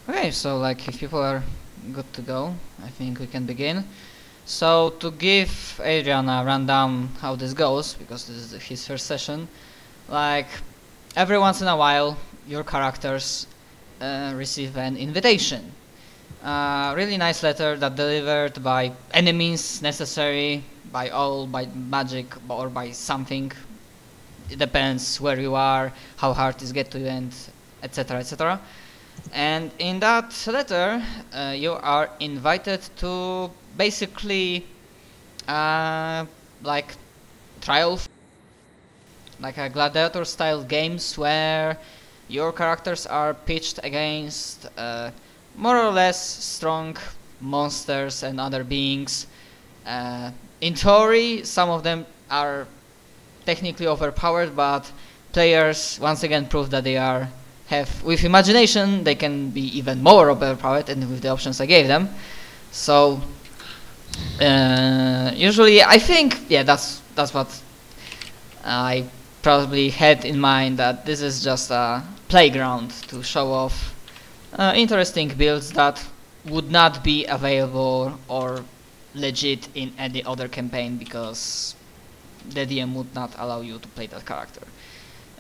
Okay, so like if people are good to go, I think we can begin. So to give Adrian a rundown how this goes, because this is his first session, like every once in a while your characters receive an invitation. Really nice letter that delivered by any means necessary, by magic or by something. It depends where you are, how hard it gets to you, and etc. etc. And in that letter, you are invited to basically like trial, like a gladiator style games where your characters are pitched against more or less strong monsters and other beings. In theory, some of them are technically overpowered, but players once again prove that they have with imagination they can be even more overpowered, and with the options I gave them. So usually I think that's what I probably had in mind, that this is just a playground to show off interesting builds that would not be available or legit in any other campaign, because the DM would not allow you to play that character.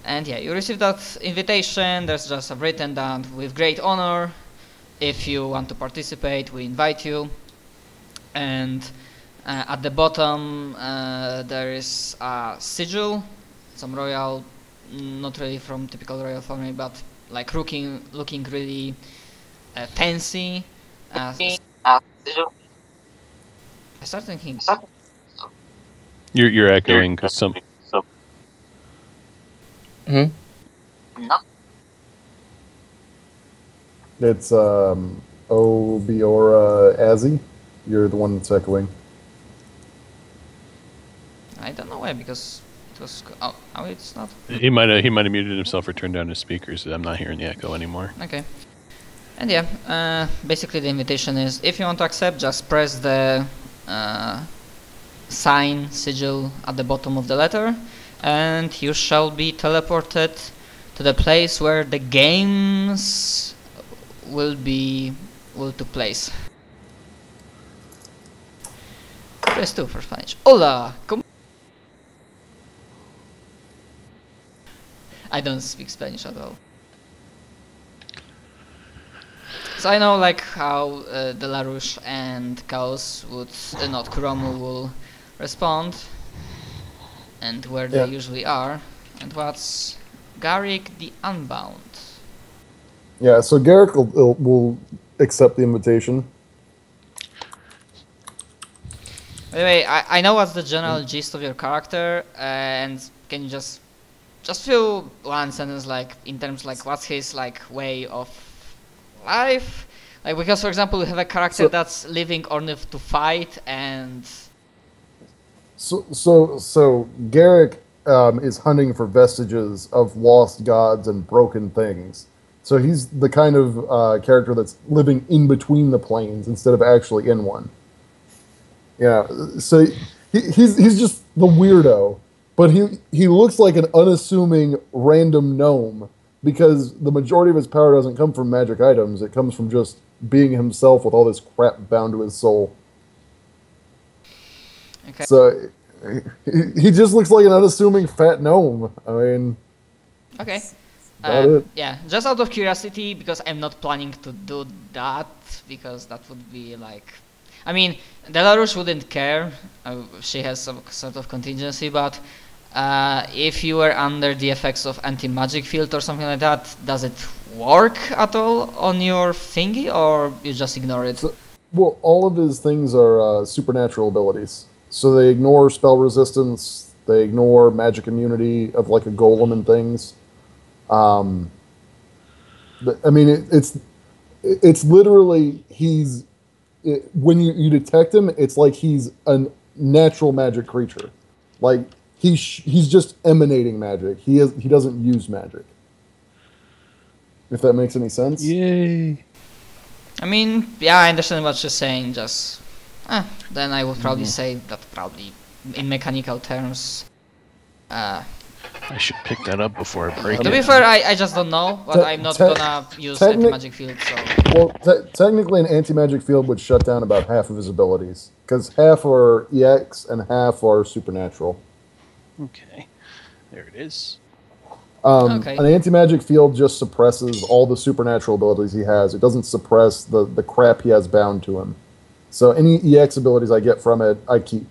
And yeah, you receive that invitation. There's just a written down with great honor. If you want to participate, we invite you. And at the bottom there is a sigil, some royal, not really from typical royal family, but like looking really fancy. I start thinking. You're echoing because some. Hmm? It's Obiora Azzy. You're the one that's echoing. I don't know why, because it was. Oh, it's not. He might have muted himself or turned down his speakers. I'm not hearing the echo anymore. Okay. And yeah, basically the invitation is, if you want to accept, just press the sign sigil at the bottom of the letter, and you shall be teleported to the place where the games will take place. Press 2 for Spanish. Hola! I don't speak Spanish at all. So I know like how the LaRouche and Chaos would, not Kuromu, will respond, and where they usually are, and what's Garrick the Unbound. Yeah, so Garrick will accept the invitation. By the way, I know what's the general gist of your character, and can you just fill one sentence, like in terms like what's his like way of life, like, because for example we have a character that's living only to fight, and so Garrick is hunting for vestiges of lost gods and broken things. So he's the kind of character that's living in between the planes instead of actually in one. Yeah, so he's just the weirdo, but he looks like an unassuming random gnome, because the majority of his power doesn't come from magic items. It comes from just being himself with all this crap bound to his soul. okay. So he just looks like an unassuming fat gnome. I mean, Okay. it. Yeah, just out of curiosity, because I'm not planning to do that, because that would be like, I mean, Delarouche wouldn't care. She has some sort of contingency, but if you were under the effects of anti-magic field or something like that, does it work at all on your thingy, or you just ignore it? Well, all of his things are supernatural abilities. So they ignore spell resistance, they ignore magic immunity of like a golem and things. I mean, it's literally when you detect him, it's like he's a natural magic creature. Like he's just emanating magic. He doesn't use magic. If that makes any sense. Yay! I mean, yeah, I understand what you're saying, just then I would probably say that probably in mechanical terms I should pick that up before I break To be it. fair, I just don't know, but I'm not gonna use anti-magic field, so... Well, technically an anti-magic field would shut down about half of his abilities, because half are EX and half are supernatural. Okay. There it is. Okay. An anti-magic field just suppresses all the supernatural abilities he has. It doesn't suppress the crap he has bound to him. So any EX abilities I get from it, I keep.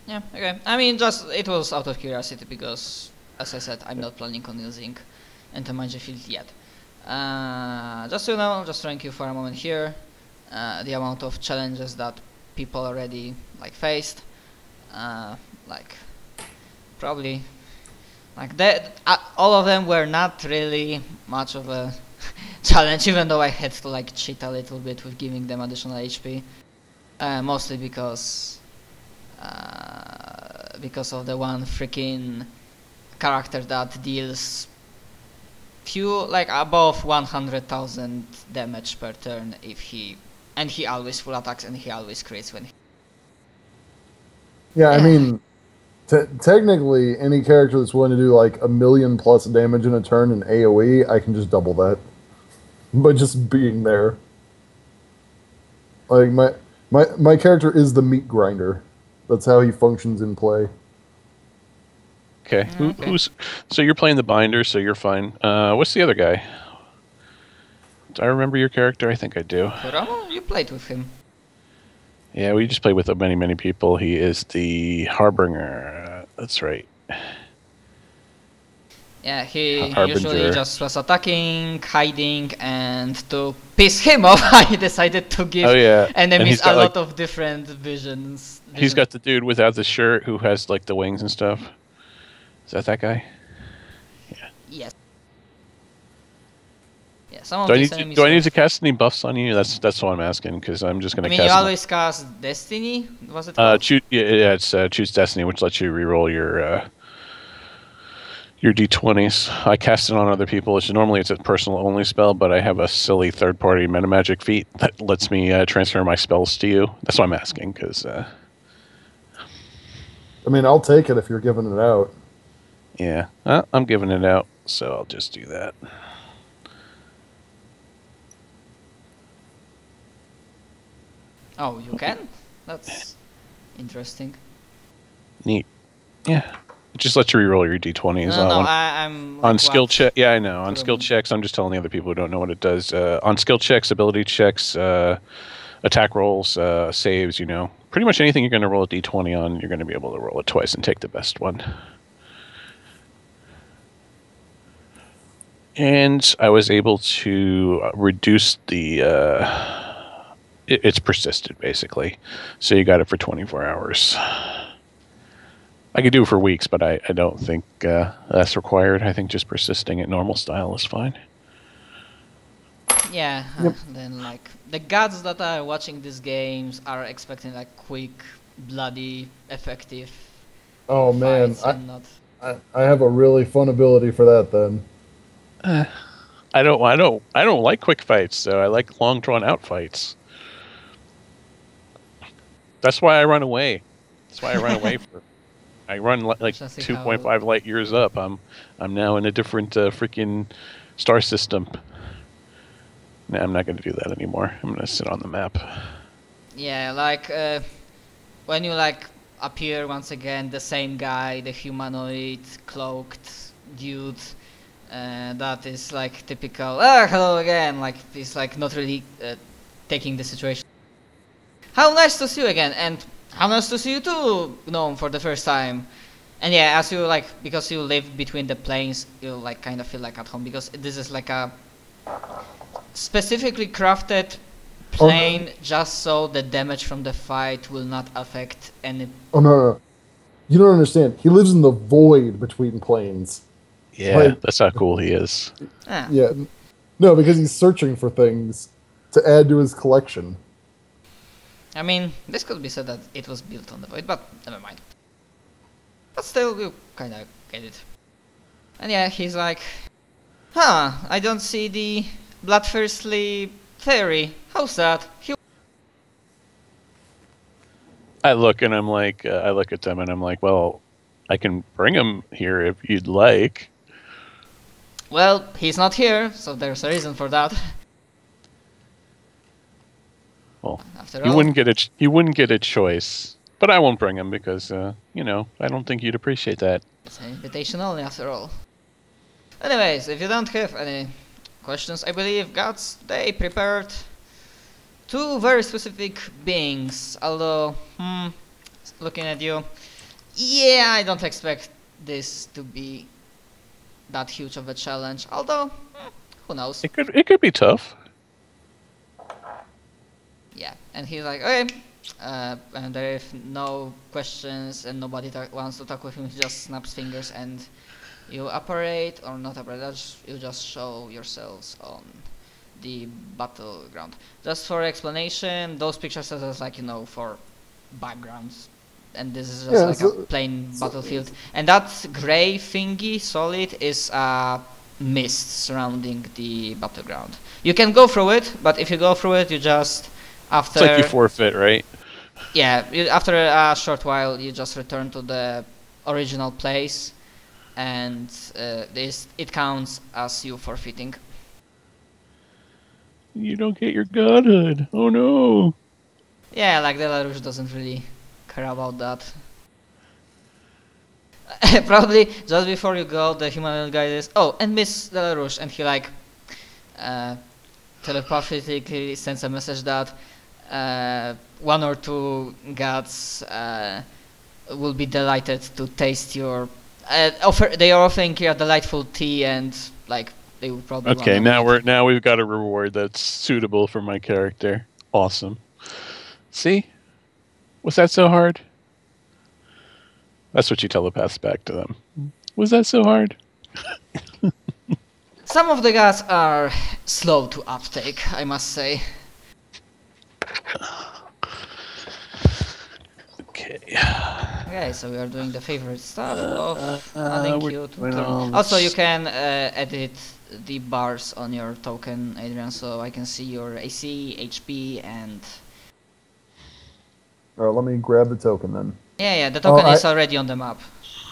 Yeah, okay. I mean, just it was out of curiosity because, as I said, I'm not planning on using anti-magic field yet. Just so you know, just thank you for a moment here. The amount of challenges that people already like faced, like probably like that. All of them were not really much of a challenge, even though I had to like cheat a little bit with giving them additional HP, mostly because of the one freaking character that deals few like above 100,000 damage per turn he always full attacks and he always crits when he... Yeah, I mean, technically, any character that's willing to do like 1,000,000 plus damage in a turn in AoE, I can just double that by just being there. Like my character is the meat grinder. That's how he functions in play. Okay. So you're playing the binder, so you're fine. What's the other guy? Do I remember your character? I think I do. Kurama, you played with him. Yeah, we just played with many, many people. He is the Harbinger. That's right. Yeah, he Harbinger. usually just was attacking, hiding, and to piss him off, I decided to give enemies a lot of different visions. He's got the dude without the shirt who has like the wings and stuff. Is that guy? Yeah. Yes. Yeah. Some of Do these I need to cast any buffs on you? That's what I'm asking because I'm just gonna. I mean, you always cast Destiny. Was it? It's choose Destiny, which lets you reroll your d20s. I cast it on other people. Normally it's a personal only spell, but I have a silly third-party meta magic feat that lets me transfer my spells to you. That's why I'm asking because. I mean, I'll take it if you're giving it out. Yeah, I'm giving it out, so I'll just do that. Oh, you can? That's interesting. Neat. Yeah. It just lets you reroll your d20s. I'm like on skill check. Yeah, I know. On skill checks, I'm just telling the other people who don't know what it does. On skill checks, ability checks, attack rolls, saves, pretty much anything you're going to roll a d20 on, you're going to be able to roll it twice and take the best one. And I was able to reduce the... it's persisted, basically. So you got it for 24 hours. I could do it for weeks, but I don't think that's required. I think just persisting at normal style is fine. Yeah, then like the gods that are watching these games are expecting like quick, bloody, effective. Oh man, not... I have a really fun ability for that then. I don't like quick fights, so I like long drawn out fights. That's why I run away. I run like 2.5 light years up. I'm now in a different freaking star system. No, I'm not going to do that anymore. I'm going to sit on the map. Yeah, like when you like appear once again, the same guy, the humanoid cloaked dude. That is like typical. Hello again. Like he's like not really taking the situation. How nice to see you again, and how nice to see you too, Gnome, for the first time. And yeah, as you like, because you live between the planes, you like kind of feel like at home because this is like a specifically crafted plane just so the damage from the fight will not affect any. Oh no! You don't understand. He lives in the void between planes. Yeah, that's how cool he is. Yeah, no, because he's searching for things to add to his collection. I mean, this could be said that it was built on the void, but never mind. But still, you kinda get it. And yeah, he's like, I don't see the bloodthirsty fairy. How's that? I look and I'm like, I look at them and I'm like, well, I can bring him here if you'd like. Well, he's not here, so there's a reason for that. Well, After he all, wouldn't get a choice. But I won't bring him because, you know, I don't think you'd appreciate that. it's an invitation only after all. Anyways, if you don't have any questions, I believe gods, they prepared two very specific beings. Although, looking at you, yeah, I don't expect this to be that huge of a challenge. Although, who knows? It could be tough. Yeah, and he's like, okay, and there is no questions and nobody wants to talk with him. He just snaps fingers and you operate or not operate. You just show yourselves on the battleground. Just for explanation, those pictures are just like, you know, for backgrounds, and this is just like a plain battlefield. And that gray thingy, solid, is a mist surrounding the battleground. You can go through it, but if you go through it, you just after. It's like you forfeit, right? Yeah, after a short while, you just return to the original place, and it counts as you forfeiting. You don't get your godhood. Oh no. Yeah, like Delarouche doesn't really care about that. Probably just before you go, the humanoid guy is, oh, and Miss Delarouche, and he like telepathically sends a message that one or two gods will be delighted to taste your. They are offering you a delightful tea, and like they will probably. Okay, now we've got a reward that's suitable for my character. Awesome. See, was that so hard? That's what you telepath back to them. Was that so hard? Some of the gods are slow to uptake, I must say. Okay. Okay, so we are doing the favorite stuff of adding you to turn. Also, you can edit the bars on your token, Adrian, so I can see your AC, HP, and... Alright, let me grab the token then. Yeah, the token is already on the map.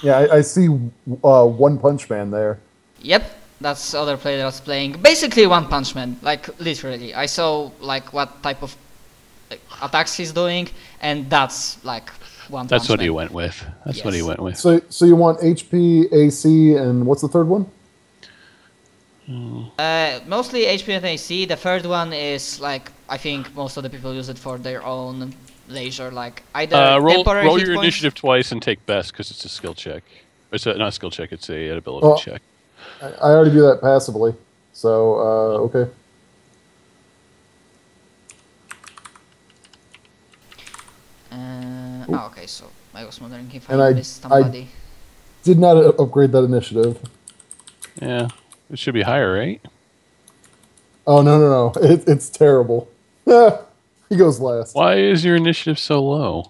Yeah, I see One Punch Man there. Yep, that's other player that's playing. Basically One Punch Man, like literally. I saw like what type of attacks he's doing, and that's like One Punch Man. That's what he went with. That's what he went with. So you want HP, AC, and what's the third one? Mostly HP and AC. The third one is like, I think most of the people use it for their own leisure, like either roll temporary your hit points. initiative twice and take best because it's a skill check. It's not a skill check. It's a ability check. I already do that passively, so okay. Okay, so I was wondering if I missed somebody. I did not upgrade that initiative. Yeah, it should be higher, right? Oh no! It's terrible. He goes last. Why is your initiative so low?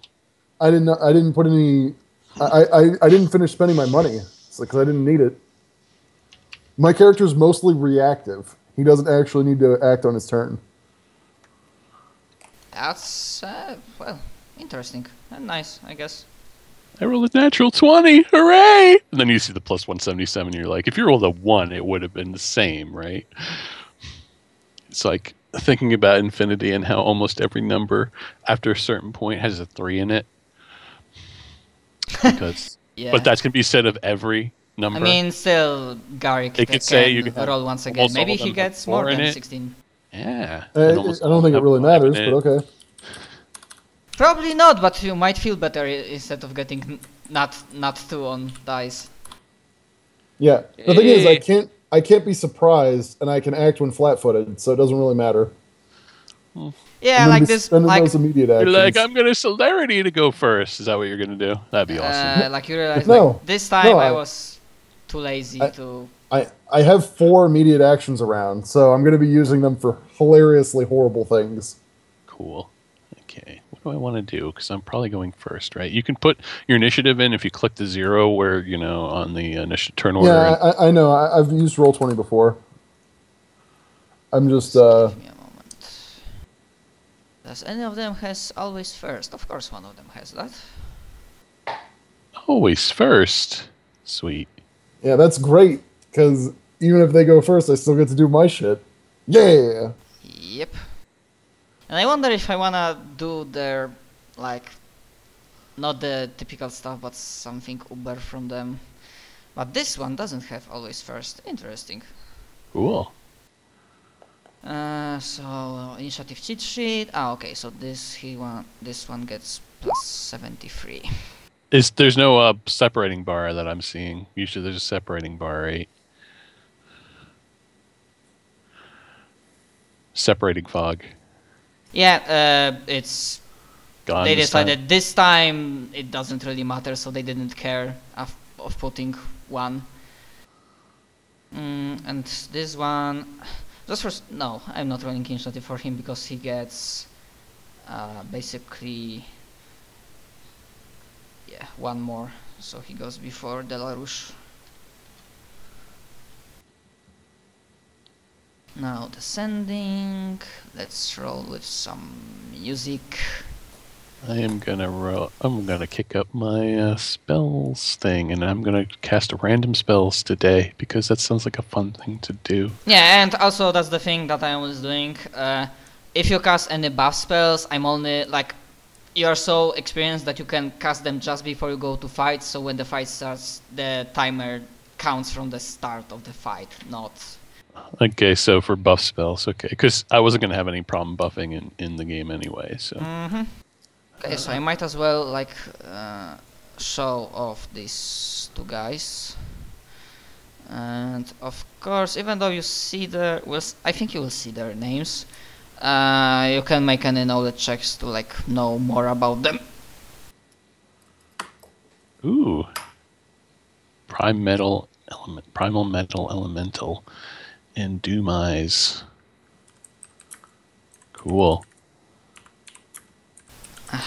I didn't put any. I didn't finish spending my money because I didn't need it. My character is mostly reactive. He doesn't actually need to act on his turn. That's well, interesting and nice, I guess. I rolled a natural 20. Hooray! And then you see the plus 177. You're like, if you rolled a 1, it would have been the same, right? It's like thinking about infinity and how almost every number after a certain point has a 3 in it. Because, Yeah. But that can be said of every number. I mean, still, Garrick could say you can roll once again. Maybe he gets more than 16. Yeah. I don't think it really matters, but okay. Probably not, but you might feel better instead of getting not 2 on dice. Yeah. The thing is, I can't be surprised, and I can act when flat-footed, so it doesn't really matter. Yeah, like this, like those immediate actions. You're like, I'm gonna celerity to go first. Is that what you're gonna do? That'd be awesome. like you realize, No. like, this time I was too lazy to. I have 4 immediate actions around, so I'm going to be using them for hilariously horrible things. Cool. Okay. What do I want to do? Because I'm probably going first, right? You can put your initiative in if you click the 0 where, you know, on the initiative turn order. Yeah, I know. I've used Roll20 before. I'm just... Give me a moment. Does any of them has always first? Of course one of them has that. Always first. Sweet. Yeah, that's great, because even if they go first, I still get to do my shit. Yeah! Yep. And I wonder if I wanna do their, like, not the typical stuff, but something Uber from them. But this one doesn't have always first. Interesting. Cool. So initiative cheat sheet. Ah, okay. So this one gets plus 73. There's no separating bar that I'm seeing. Usually there's a separating bar, right? Separating fog. Yeah, it's Gone they this time. decided this time it doesn't really matter, so they didn't care of putting one. And this one, just for no, I'm not running initiative for him because he gets basically one more, so he goes before Delarouche. Now descending. Let's roll with some music. I'm gonna kick up my spells thing, and I'm gonna cast random spells today because that sounds like a fun thing to do. Yeah, and also that's the thing that I was doing. If you cast any buff spells, I'm only like, you're so experienced that you can cast them just before you go to fight. So when the fight starts, the timer counts from the start of the fight, not. Okay, so for buff spells, okay, because I wasn't gonna have any problem buffing in the game anyway. So. Okay, so I might as well like show off these two guys, and of course, even though you see I think you will see their names. You can make any knowledge checks to like know more about them. Ooh, primal metal elemental, and Doom Eyes. Cool.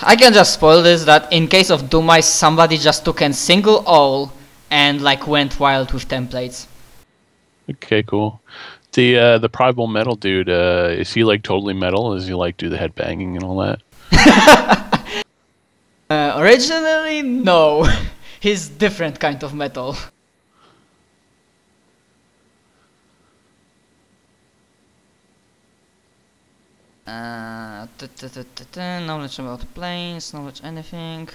I can just spoil this, that in case of Doom Eyes, somebody just took a single all and like went wild with templates. Okay, cool. The primal metal dude, is he like totally metal? Does he like do the head banging and all that? Originally, no. He's different kind of metal. Knowledge about planes, knowledge anything.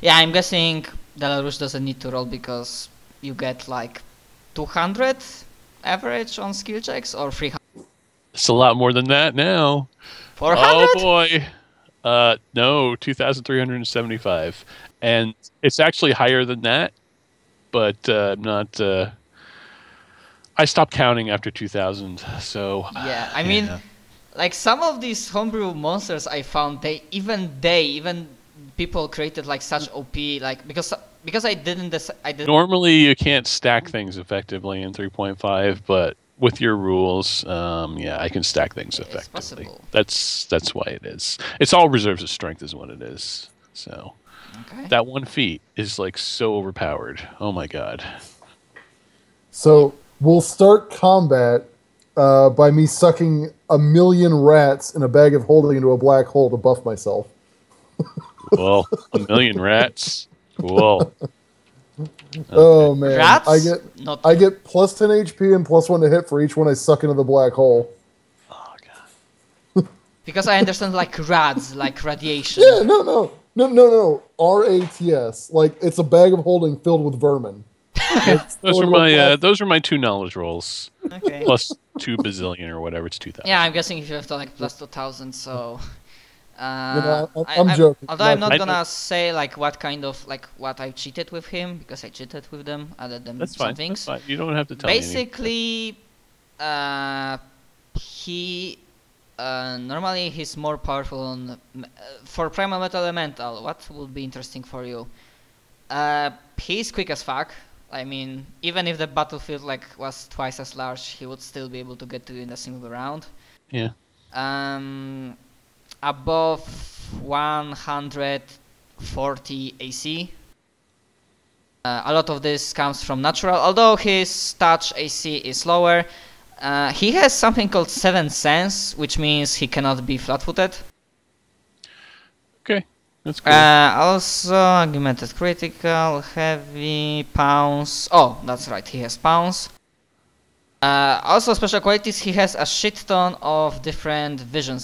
Yeah, I'm guessing Delarouche doesn't need to roll because you get like 200 average on skill checks, or 300. It's a lot more than that now. 400? Oh boy. No, 2,375, and it's actually higher than that, but not. I stopped counting after 2,000, so. Yeah, I mean, like some of these homebrew monsters I found, even people created like such OP, like because I didn't. Normally you can't stack things effectively in 3.5, but with your rules, yeah, I can stack things effectively. Possible. That's why it is. It's all reserves of strength is what it is. So that one feat is like so overpowered. Oh my god. So we'll start combat by me sucking 1,000,000 rats in a bag of holding into a black hole to buff myself. Well, 1,000,000 rats. Cool. Oh man, Rats? I get plus 10 HP and plus 1 to hit for each one I suck into the black hole. Oh god. Because I understand like rats, like radiation. Yeah, no. RATS, like it's a bag of holding filled with vermin. Those are my 2 knowledge rolls. Okay. Plus 2 bazillion or whatever. It's 2,000. Yeah, I'm guessing if you have to like plus 2,000, so. I'm joking. Although I'm not gonna say like what kind of what I cheated with him, because I cheated with them, other than some things. That's fine. You don't have to tell Basically, he normally he's more powerful on for primal metal elemental. What would be interesting for you? He's quick as fuck. I mean, even if the battlefield was twice as large, he would still be able to get to you in a single round. Yeah. Above 140 AC. A lot of this comes from natural, although his touch AC is lower. He has something called 7th Sense, which means he cannot be flat-footed. Okay. That's cool. Also, augmented critical, heavy, pounce. Oh, that's right, he has pounce. Also, special qualities, he has a shit ton of different vision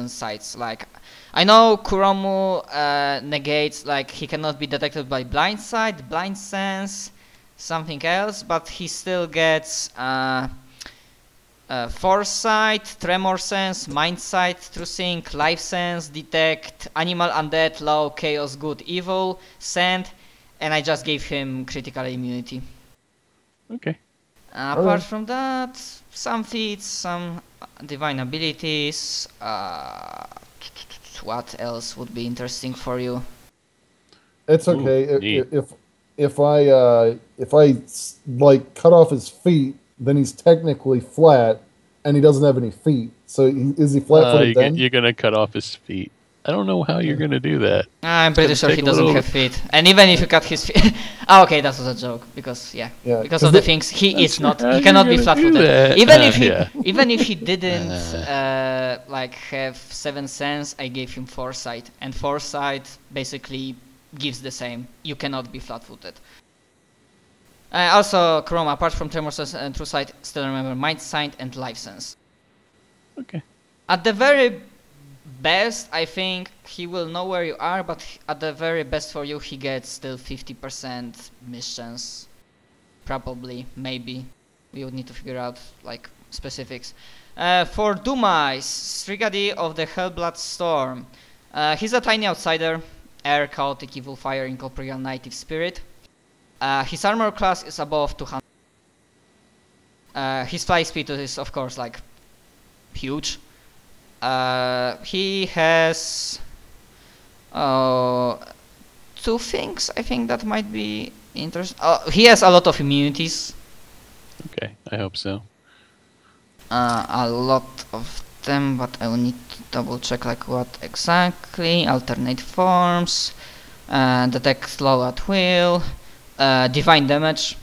sights. Like, I know Kuromu negates, like, he cannot be detected by blind sight, blind sense, something else, but he still gets foresight, tremor sense, mind sight, true sync, life sense, detect, animal, undead, low, chaos, good, evil, send, and I just gave him critical immunity. Okay. Apart from that, some feats, some divine abilities. What else would be interesting for you? It's okay. Ooh, If I like cut off his feet, then he's technically flat, and he doesn't have any feet. So is he flat-footed then? you're gonna cut off his feet. I don't know how you're gonna do that. I'm pretty It's sure gonna he take a doesn't little- have feet. And even if you cut his feet... okay, that was a joke. Because, because of the things, he is not... how He you're cannot be gonna do flat-footed. that. Even if he... Yeah. Even if he didn't, like, have 7 sense, I gave him foresight. And foresight basically gives the same. You cannot be flat-footed. Also, Chrome, apart from Tremor Sense and True Sight, still remember Mind Sight and Life Sense. Okay. At the very best, I think he will know where you are, but at the very best for you, he gets still 50% missions. Probably, maybe. We would need to figure out, like, specifics. For Dumais, Strigadi of the Hellblood Storm. He's a tiny outsider. Air, Chaotic, Evil, Fire, Incorporeal, Native Spirit. His armor class is above 200. His fly speed is, of course, like, huge. He has 2 things I think that might be interesting. He has a lot of immunities. Okay, I hope so. A lot of them, but I will need to double check like what exactly. Alternate forms, detect slow at will, divine damage.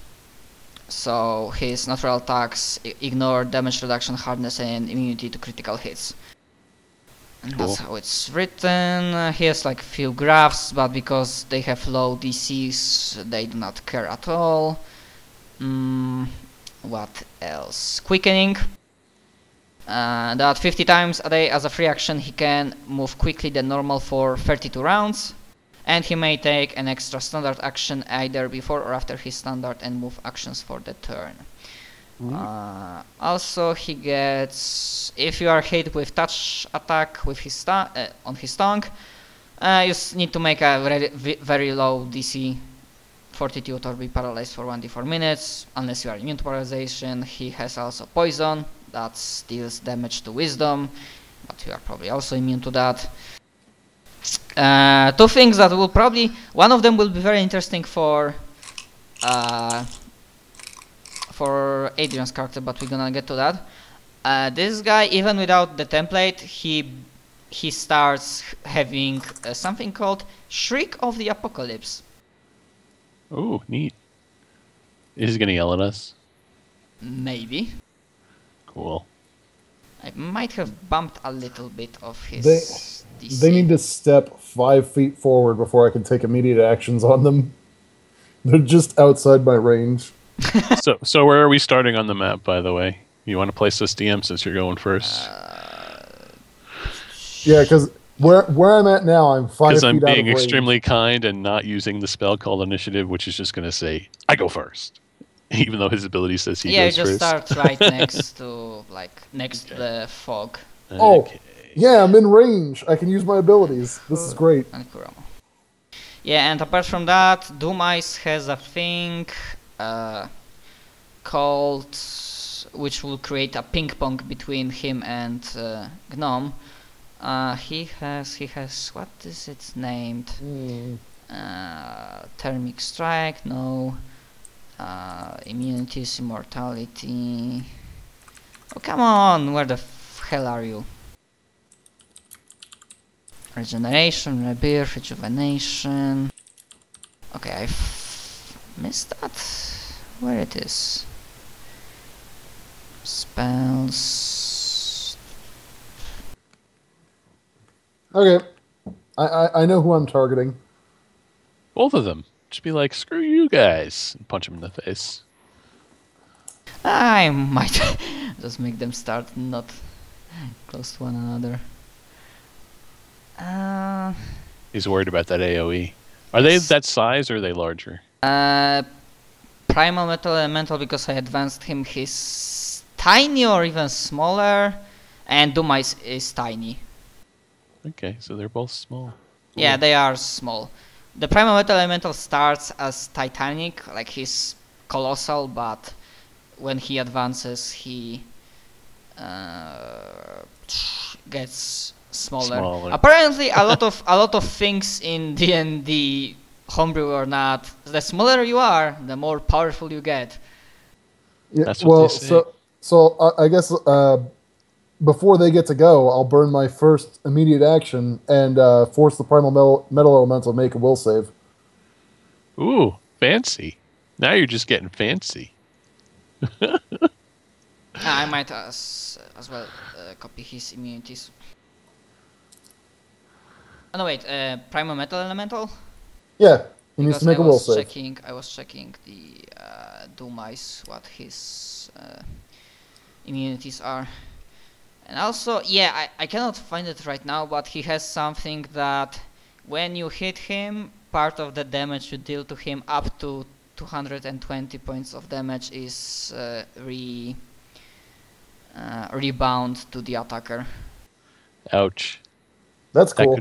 So his natural attacks ignore damage reduction, hardness, and immunity to critical hits. And Cool. that's how it's written. He has like few graphs, but because they have low DCs, they do not care at all. What else? Quickening. That 50 times a day as a free action, he can move quickly than normal for 32 rounds. And he may take an extra standard action either before or after his standard and move actions for the turn. Also, he gets, if you are hit with touch attack with his on his tongue, you need to make a very low DC fortitude or be paralyzed for 1d4 minutes, unless you are immune to paralyzation. He has also poison that deals damage to wisdom, but you are probably also immune to that. 2 things that will probably, one of them will be very interesting for Adrian's character, but we're gonna get to that. This guy, even without the template, he starts having something called Shriek of the Apocalypse. Oh, neat. Is he gonna yell at us? Maybe. Cool. I might have bumped a little bit of his DC. They need to step 5 feet forward before I can take immediate actions on them. They're just outside my range. So where are we starting on the map, by the way? You want to place this DM since you're going first? Yeah, because where I'm at now, I'm 5 feet Because out I'm of being range. extremely kind and not using the spell called initiative, which is just going to say, I go first. Even though his ability says he Yeah, you goes just first. start right next to to the fog Oh, Okay. yeah, I'm in range. I can use my abilities. This is great. and Kurama. Yeah, and apart from that, Doom Ice has a thing called, which will create a ping pong between him and Gnome. He has, what is it named? Thermic Strike, no. Immunities, Immortality. Oh, come on, where the hell are you? Regeneration, Rebirth, Rejuvenation. Okay, I missed that. Where it is? Spells. Okay. I know who I'm targeting. Both of them. Just be like, screw you guys, and punch them in the face. I might just make them start not close to one another. He's worried about that AoE. Are they that size or are they larger? Primal Metal Elemental, because I advanced him, he's tiny or even smaller, and Duma is tiny. Okay, so they're both small. Yeah, they are small. The Primal Metal Elemental starts as Titanic, like he's colossal, but when he advances, he gets smaller. Apparently, a lot of things in D&D, homebrew or not, the smaller you are, the more powerful you get. Yeah, That's what they say. So I guess before they get to go, I'll burn my first immediate action and force the primal metal elemental to make a will save. Ooh, fancy. Now you're just getting fancy. I might as well copy his immunities. Oh no, wait, Primal Metal Elemental? Yeah, he needs to make a will save. I was checking the Dumais, what his immunities are. And also, yeah, I cannot find it right now, but he has something that when you hit him, part of the damage you deal to him up to 220 points of damage is rebound to the attacker. Ouch. That's cool.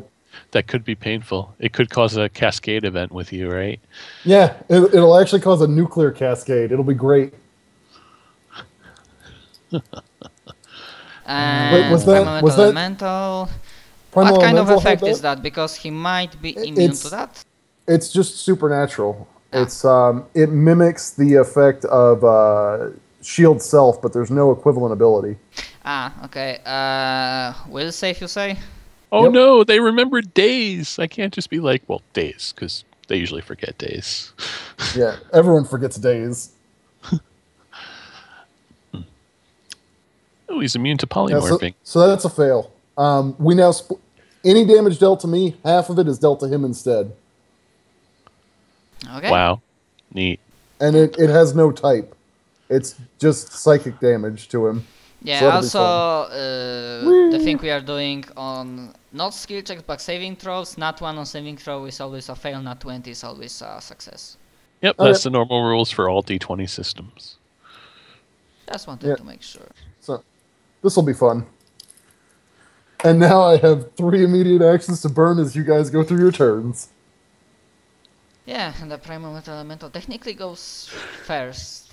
That could be painful. It could cause a cascade event with you, right? Yeah, it'll actually cause a nuclear cascade. It'll be great. And was Primal that Elemental. What kind of effect is that? Because he might be immune to that. It's just supernatural. It's it mimics the effect of Shield Self, but there's no equivalent ability. Okay. Will save, you say? Oh no, they remembered days. I can't just be like, well, days, because they usually forget days. Yeah, everyone forgets days. Oh, he's immune to polymorphing. Yeah, so that's a fail. We now any damage dealt to me, half of it is dealt to him instead. Okay. Wow, neat. And it has no type. It's just psychic damage to him. Yeah, so also the thing we are doing on not skill checks but saving throws, not one on saving throw is always a fail, not 20 is always a success. Yep, that's the normal rules for all D20 systems. Just wanted to make sure. So this will be fun. And now I have 3 immediate actions to burn as you guys go through your turns. Yeah, and the Primal Metal Elemental technically goes first.